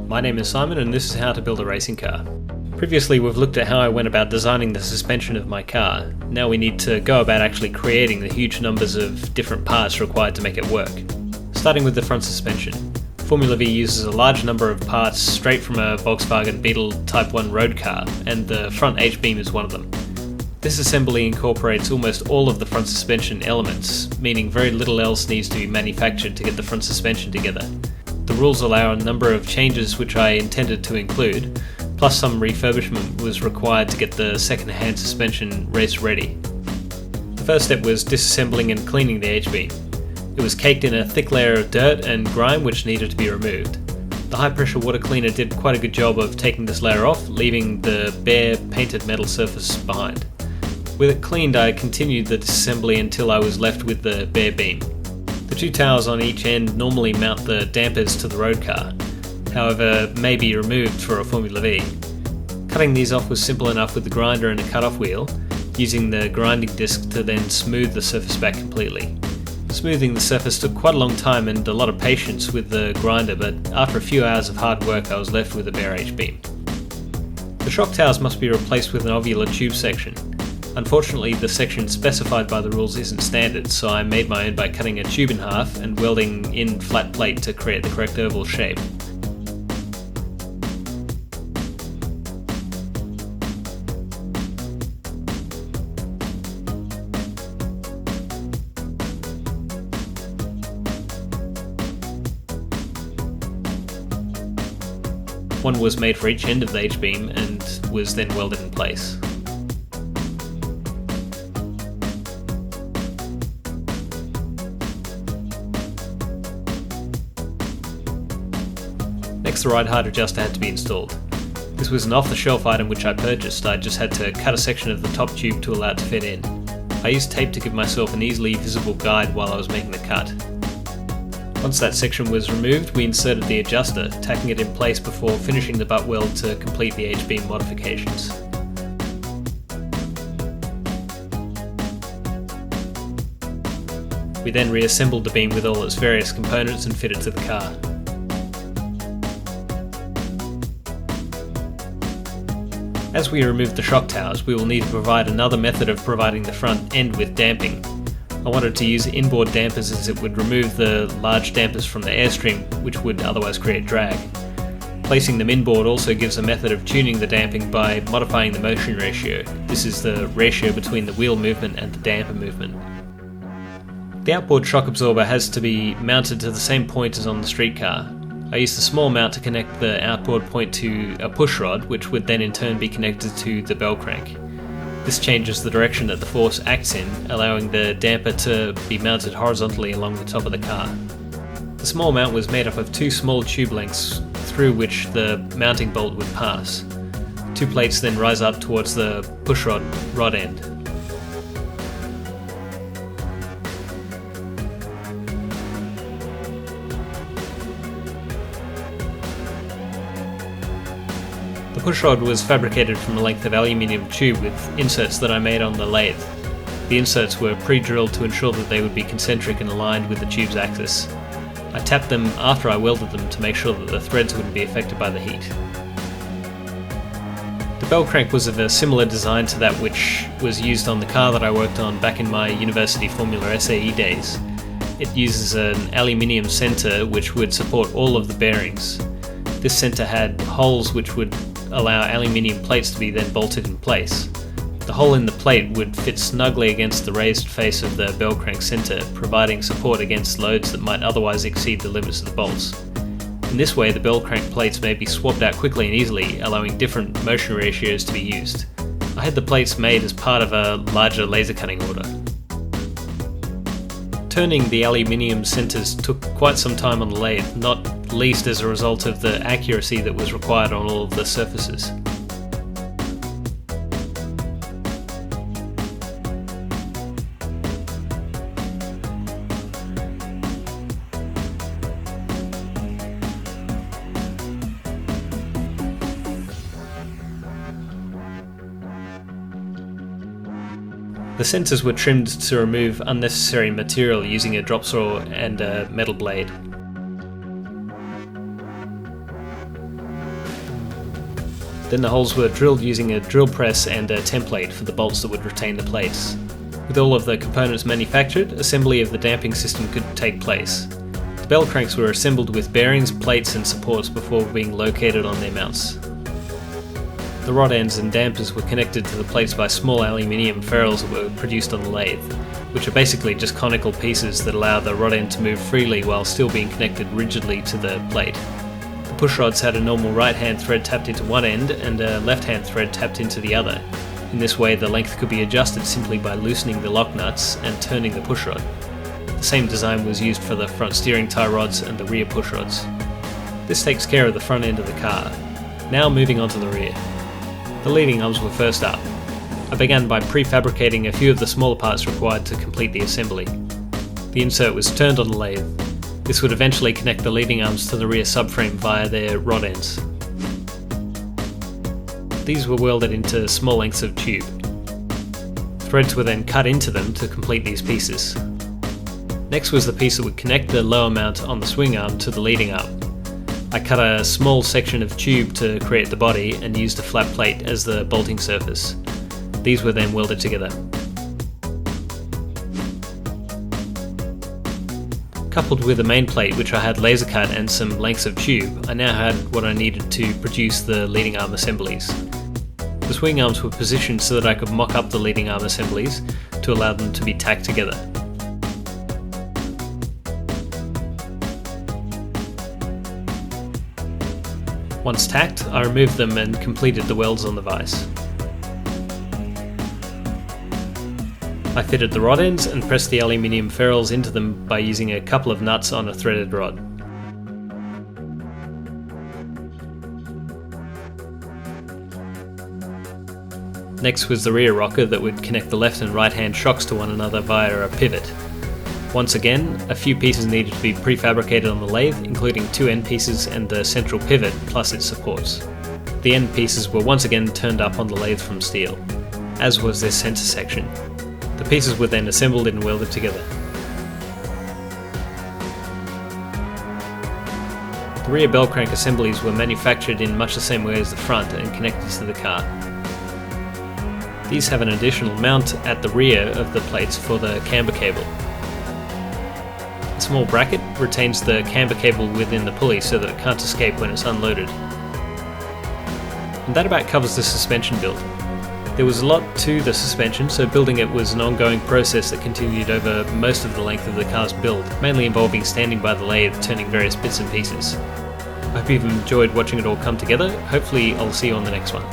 My name is Simon and this is how to build a racing car. Previously we've looked at how I went about designing the suspension of my car. Now we need to go about actually creating the huge numbers of different parts required to make it work. Starting with the front suspension. Formula V uses a large number of parts straight from a Volkswagen Beetle Type 1 road car, and the front H-beam is one of them. This assembly incorporates almost all of the front suspension elements, meaning very little else needs to be manufactured to get the front suspension together. The rules allow a number of changes which I intended to include, plus some refurbishment was required to get the second-hand suspension race ready. The first step was disassembling and cleaning the H-beam. It was caked in a thick layer of dirt and grime which needed to be removed. The high-pressure water cleaner did quite a good job of taking this layer off, leaving the bare painted metal surface behind. With it cleaned, I continued the disassembly until I was left with the bare beam. The two towers on each end normally mount the dampers to the road car, however may be removed for a Formula V. Cutting these off was simple enough with the grinder and a cut-off wheel, using the grinding disc to then smooth the surface back completely. Smoothing the surface took quite a long time and a lot of patience with the grinder, but after a few hours of hard work I was left with a bare H-beam. The shock towers must be replaced with an ovular tube section. Unfortunately, the section specified by the rules isn't standard, so I made my own by cutting a tube in half and welding in flat plate to create the correct oval shape. One was made for each end of the H-beam and was then welded in place. Next, the ride height adjuster had to be installed. This was an off-the-shelf item which I purchased. I just had to cut a section of the top tube to allow it to fit in. I used tape to give myself an easily visible guide while I was making the cut. Once that section was removed, we inserted the adjuster, tacking it in place before finishing the butt weld to complete the H-beam modifications. We then reassembled the beam with all its various components and fitted to the car. As we remove the shock towers, we will need to provide another method of providing the front end with damping. I wanted to use inboard dampers as it would remove the large dampers from the airstream, which would otherwise create drag. Placing them inboard also gives a method of tuning the damping by modifying the motion ratio. This is the ratio between the wheel movement and the damper movement. The outboard shock absorber has to be mounted to the same point as on the street car. I used a small mount to connect the outboard point to a push rod, which would then in turn be connected to the bell crank. This changes the direction that the force acts in, allowing the damper to be mounted horizontally along the top of the car. The small mount was made up of two small tube lengths through which the mounting bolt would pass. Two plates then rise up towards the push rod end. The push rod was fabricated from a length of aluminium tube with inserts that I made on the lathe. The inserts were pre-drilled to ensure that they would be concentric and aligned with the tube's axis. I tapped them after I welded them to make sure that the threads wouldn't be affected by the heat. The bell crank was of a similar design to that which was used on the car that I worked on back in my university Formula SAE days. It uses an aluminium center which would support all of the bearings. This center had holes which would allow aluminium plates to be then bolted in place. The hole in the plate would fit snugly against the raised face of the bell crank center, providing support against loads that might otherwise exceed the limits of the bolts. In this way, the bell crank plates may be swapped out quickly and easily, allowing different motion ratios to be used. I had the plates made as part of a larger laser cutting order. Turning the aluminium centers took quite some time on the lathe, not least as a result of the accuracy that was required on all of the surfaces. The sensors were trimmed to remove unnecessary material using a drop saw and a metal blade. Then the holes were drilled using a drill press and a template for the bolts that would retain the plates. With all of the components manufactured, assembly of the damping system could take place. The bell cranks were assembled with bearings, plates and supports before being located on their mounts. The rod ends and dampers were connected to the plates by small aluminium ferrules that were produced on the lathe, which are basically just conical pieces that allow the rod end to move freely while still being connected rigidly to the plate. The push rods had a normal right-hand thread tapped into one end and a left-hand thread tapped into the other. In this way, the length could be adjusted simply by loosening the lock nuts and turning the push rod. The same design was used for the front steering tie rods and the rear push rods. This takes care of the front end of the car. Now moving on to the rear. The leading arms were first up. I began by prefabricating a few of the smaller parts required to complete the assembly. The insert was turned on the lathe. This would eventually connect the leading arms to the rear subframe via their rod ends. These were welded into small lengths of tube. Threads were then cut into them to complete these pieces. Next was the piece that would connect the lower mount on the swing arm to the leading arm. I cut a small section of tube to create the body and used a flat plate as the bolting surface. These were then welded together. Coupled with the main plate, which I had laser cut, and some lengths of tube, I now had what I needed to produce the leading arm assemblies. The swing arms were positioned so that I could mock up the leading arm assemblies to allow them to be tacked together. Once tacked, I removed them and completed the welds on the vise. I fitted the rod ends and pressed the aluminium ferrules into them by using a couple of nuts on a threaded rod. Next was the rear rocker that would connect the left and right hand shocks to one another via a pivot. Once again, a few pieces needed to be prefabricated on the lathe, including two end pieces and the central pivot plus its supports. The end pieces were once again turned up on the lathe from steel, as was their center section. The pieces were then assembled and welded together. The rear bell crank assemblies were manufactured in much the same way as the front and connected to the car. These have an additional mount at the rear of the plates for the camber cable. A small bracket retains the camber cable within the pulley so that it can't escape when it's unloaded. And that about covers the suspension build. There was a lot to the suspension, so building it was an ongoing process that continued over most of the length of the car's build, mainly involving standing by the lathe turning various bits and pieces. I hope you've enjoyed watching it all come together. Hopefully I'll see you on the next one.